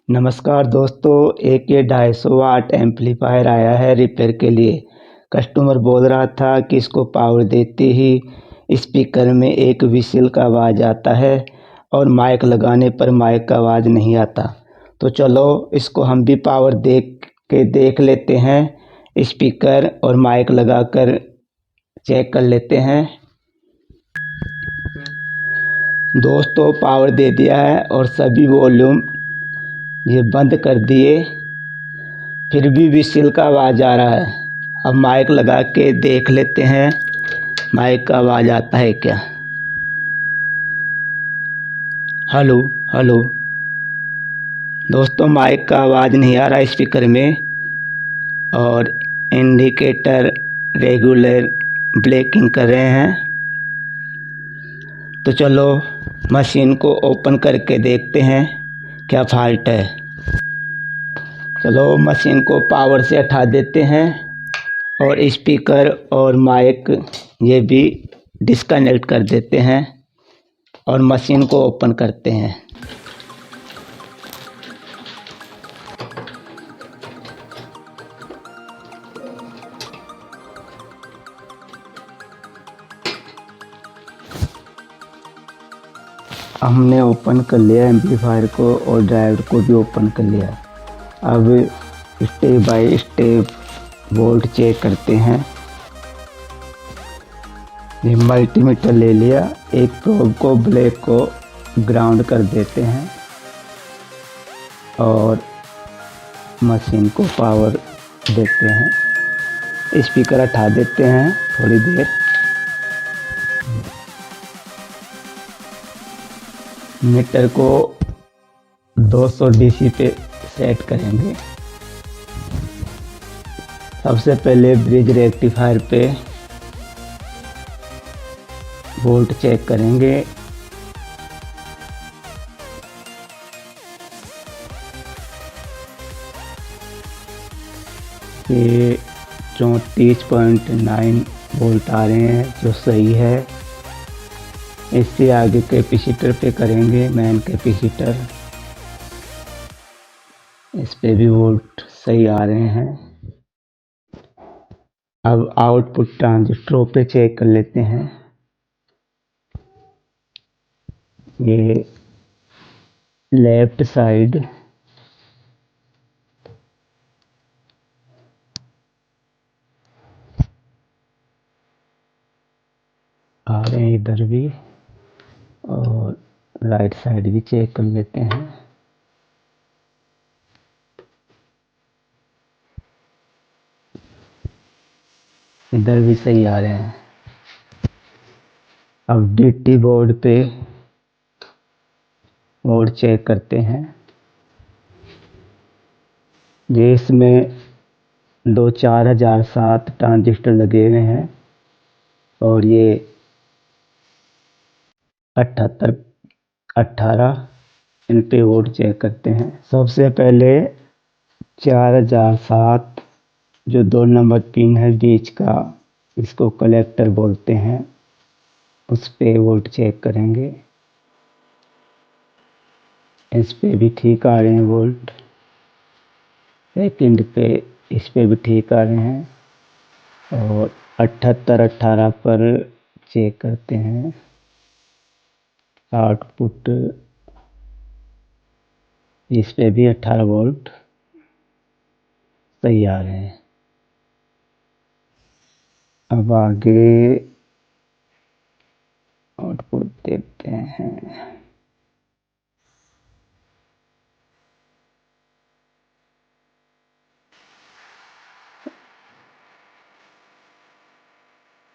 नमस्कार दोस्तों, एक ये 250 वाट एम्पलीफायर आया है रिपेयर के लिए। कस्टमर बोल रहा था कि इसको पावर देते ही स्पीकर में एक व्हिसिल का आवाज़ आता है और माइक लगाने पर माइक का आवाज़ नहीं आता। तो चलो इसको हम भी पावर देख लेते हैं। स्पीकर और माइक लगाकर चेक कर लेते हैं। दोस्तों, पावर दे दिया है और सभी वॉल्यूम ये बंद कर दिए, फिर भी व्हिसिल का आवाज़ आ रहा है। अब माइक लगा के देख लेते हैं माइक का आवाज़ आता है क्या। Hello hello. दोस्तों, माइक का आवाज़ नहीं आ रहा स्पीकर में और इंडिकेटर रेगुलर ब्रेकिंग कर रहे हैं। तो चलो मशीन को ओपन करके देखते हैं क्या फॉल्ट है। चलो मशीन को पावर से हटा देते हैं और स्पीकर और माइक ये भी डिस्कनेक्ट कर देते हैं और मशीन को ओपन करते हैं। हमने ओपन कर लिया एम्पलीफायर को और ड्राइवर को भी ओपन कर लिया। अब step by step volt check करते हैं। ये मल्टीमीटर ले लिया, एक प्रोब को ब्लैक को ग्राउंड कर देते हैं और मशीन को पावर देते हैं। स्पीकर हटा देते हैं थोड़ी देर। मीटर को 200 डीसी पे सेट करेंगे। सबसे पहले ब्रिज रेक्टिफायर पे वोल्ट चेक करेंगे। ये 34.9 वोल्ट आ रहे हैं जो सही है। इससे आगे कैपेसिटर पे करेंगे, मेन कैपेसिटर। इस पे भी वोल्ट सही आ रहे हैं। अब आउटपुट ट्रांजिस्टरों पे चेक कर लेते हैं। ये लेफ्ट साइड आ रहे हैं इधर भी और राइट साइड भी चेक कर लेते हैं। इधर भी सही आ रहे हैं। अब डीटी बोर्ड पे वोल्ट चेक करते हैं। ये इसमें दो 4007 ट्रांजिस्टर लगे हुए हैं और ये 78 18 इन पे वोल्ट चेक करते हैं। सबसे पहले 4007 जो 2 नंबर पिन है बीच का, इसको कलेक्टर बोलते हैं, उस पे वोल्ट चेक करेंगे। इस पे भी ठीक आ रहे हैं वोल्ट। सेकंड पे इस पे भी ठीक आ रहे हैं और 78 18 पर चेक करते हैं। आउटपुट इस पे भी 18 वोल्ट सही आ रहे हैं। अब आगे आउटपुट देखते हैं।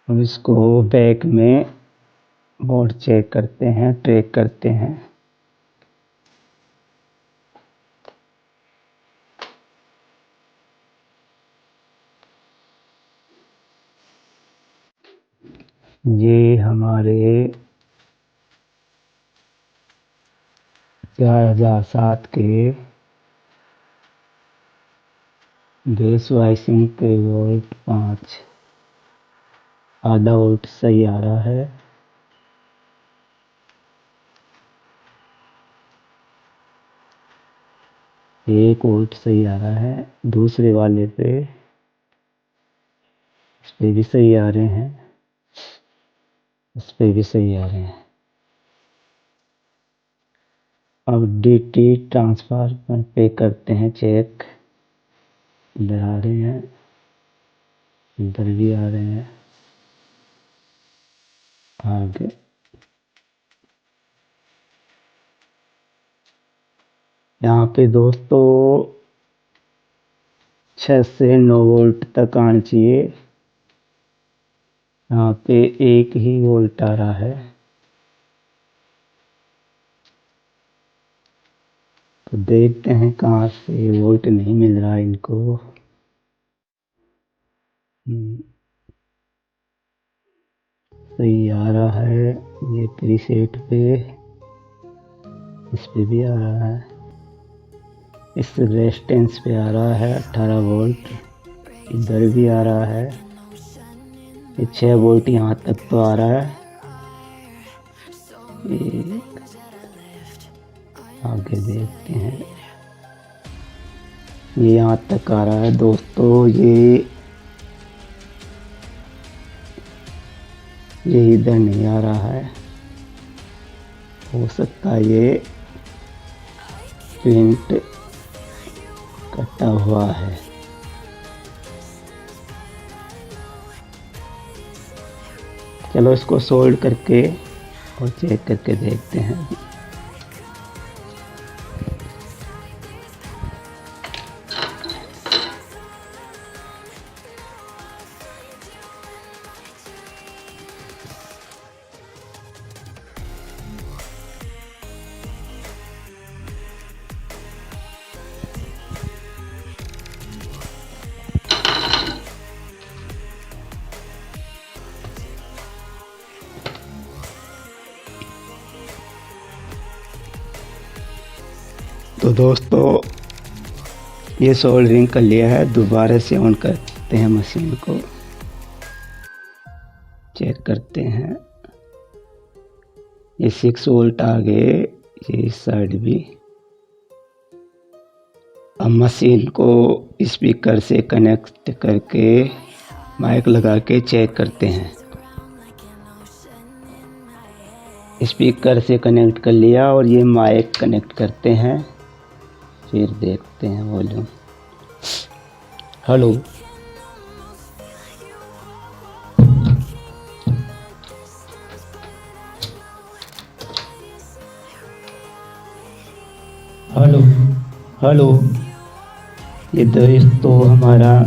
अब इसको बैक में वोल्ट चेक करते हैं, ट्रैक करते हैं। ये हमारे 4007 के बेस वाइसिंग पे वोल्ट 5 आधा वोल्ट सही आ रहा है। 1 वोल्ट सही आ रहा है। दूसरे वाले पे इस पे भी सही आ रहे हैं, इस पे भी सही आ रहे हैं। अब डीटी ट्रांसफार्मर पे करते हैं चेक। इधर आ रहे हैं, इधर भी आ रहे हैं। आगे यहाँ पे दोस्तों 6 से 9 वोल्ट तक आना चाहिए। यहाँ पे 1 ही वोल्ट आ रहा है। तो देखते हैं कहाँ से वोल्ट नहीं मिल रहा है इनको। सही आ रहा है ये प्रीसेट पे, इस पे भी आ रहा है, इस रेजिस्टेंस पे आ रहा है 18 वोल्ट, इधर भी आ रहा है। ये 6 वोल्ट यहाँ तक तो आ रहा है। आगे देखते हैं, ये यहाँ तक आ रहा है दोस्तों। ये इधर नहीं आ रहा है। हो सकता है ये प्रिंट कटा हुआ है। चलो इसको सोल्ड करके और चेक करके देखते हैं। तो दोस्तों ये सोल्डरिंग कर लिया है। दोबारा से ऑन करते हैं मशीन को, चेक करते हैं। ये 6 वोल्ट आ गए, ये इस साइड भी। अब मशीन को स्पीकर से कनेक्ट करके माइक लगा के चेक करते हैं। स्पीकर से कनेक्ट कर लिया और ये माइक कनेक्ट करते हैं, फिर देखते हैं वॉल्यूम। Hello, hello, hello. ये दोस्तों हमारा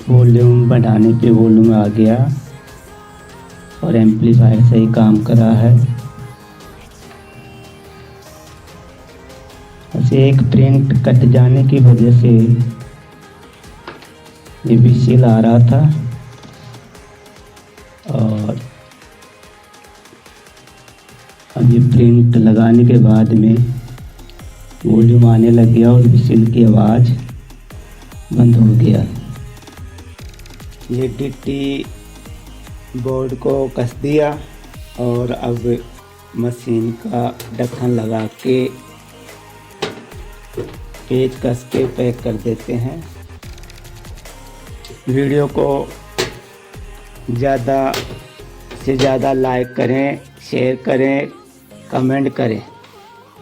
वॉल्यूम बढ़ाने पे वॉल्यूम आ गया और एम्पलीफायर सही काम कर रहा है। ऐसे एक प्रिंट कट जाने की वजह से ये विसिल आ रहा था और अब ये प्रिंट लगाने के बाद में वॉल्यूम आने लग गया और विसिल की आवाज़ बंद हो गया। ये डीटी बोर्ड को कस दिया और अब मशीन का ढक्कन लगा के पेच कस के पैक कर देते हैं। वीडियो को ज़्यादा से ज़्यादा लाइक करें, शेयर करें, कमेंट करें।